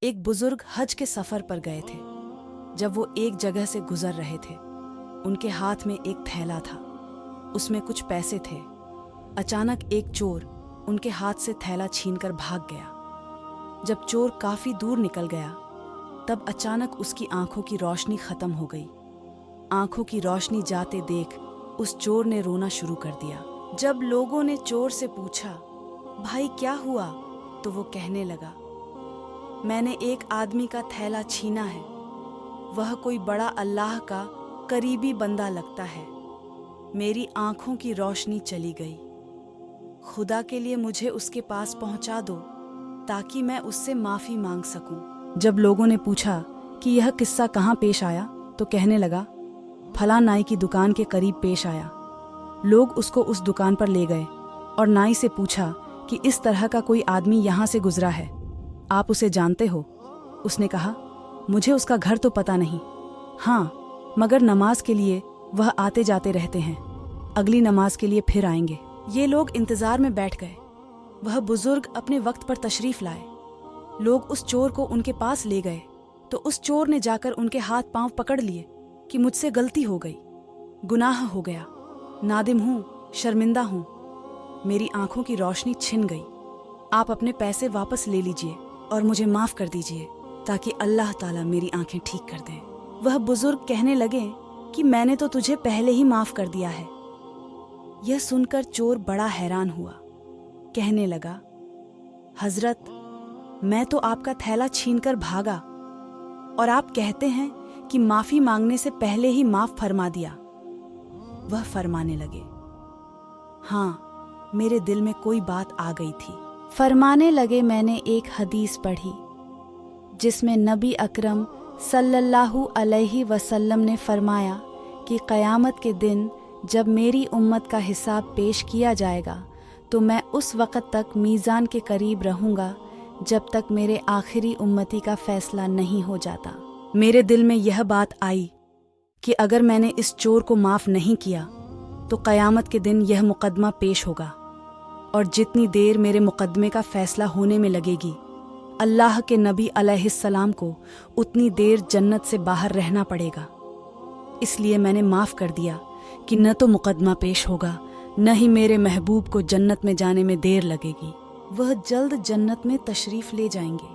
एक बुजुर्ग हज के सफर पर गए थे। जब वो एक जगह से गुजर रहे थे, उनके हाथ में एक थैला था। उसमें कुछ पैसे थे। अचानक एक चोर उनके हाथ से थैला छीनकर भाग गया। जब चोर काफी दूर निकल गया, तब अचानक उसकी आंखों की रोशनी खत्म हो गई। आंखों की रोशनी जाते देख उस चोर ने रोना शुरू कर दिया। जब लोगों ने चोर से पूछा, भाई क्या हुआ, तो वो कहने लगा, मैंने एक आदमी का थैला छीना है। वह कोई बड़ा अल्लाह का करीबी बंदा लगता है। मेरी आंखों की रोशनी चली गई। खुदा के लिए मुझे उसके पास पहुंचा दो ताकि मैं उससे माफी मांग सकूं। जब लोगों ने पूछा कि यह किस्सा कहाँ पेश आया, तो कहने लगा, फलां नाई की दुकान के करीब पेश आया। लोग उसको उस दुकान पर ले गए और नाई से पूछा कि इस तरह का कोई आदमी यहाँ से गुजरा है, आप उसे जानते हो? उसने कहा, मुझे उसका घर तो पता नहीं, हाँ मगर नमाज के लिए वह आते जाते रहते हैं। अगली नमाज के लिए फिर आएंगे। ये लोग इंतजार में बैठ गए। वह बुजुर्ग अपने वक्त पर तशरीफ लाए। लोग उस चोर को उनके पास ले गए तो उस चोर ने जाकर उनके हाथ पांव पकड़ लिए कि मुझसे गलती हो गई, गुनाह हो गया, नादिम हूँ, शर्मिंदा हूँ, मेरी आंखों की रोशनी छिन गई। आप अपने पैसे वापस ले लीजिए और मुझे माफ कर दीजिए ताकि अल्लाह ताला मेरी आंखें ठीक कर दे। वह बुजुर्ग कहने लगे कि मैंने तो तुझे पहले ही माफ कर दिया है। यह सुनकर चोर बड़ा हैरान हुआ। कहने लगा, हजरत, मैं तो आपका थैला छीनकर भागा और आप कहते हैं कि माफी मांगने से पहले ही माफ फरमा दिया। वह फरमाने लगे, हाँ मेरे दिल में कोई बात आ गई थी। फरमाने लगे, मैंने एक हदीस पढ़ी जिसमें नबी अकरम सल्लल्लाहु अलैहि वसल्लम ने फरमाया कि क़यामत के दिन जब मेरी उम्मत का हिसाब पेश किया जाएगा तो मैं उस वक़्त तक मीज़ान के करीब रहूँगा जब तक मेरे आखिरी उम्मती का फ़ैसला नहीं हो जाता। मेरे दिल में यह बात आई कि अगर मैंने इस चोर को माफ़ नहीं किया तो क़यामत के दिन यह मुक़दमा पेश होगा और जितनी देर मेरे मुक़दमे का फ़ैसला होने में लगेगी, अल्लाह के नबी अलैहिस्सलाम को उतनी देर जन्नत से बाहर रहना पड़ेगा। इसलिए मैंने माफ़ कर दिया कि न तो मुक़दमा पेश होगा, न ही मेरे महबूब को जन्नत में जाने में देर लगेगी। वह जल्द जन्नत में तशरीफ़ ले जाएंगे।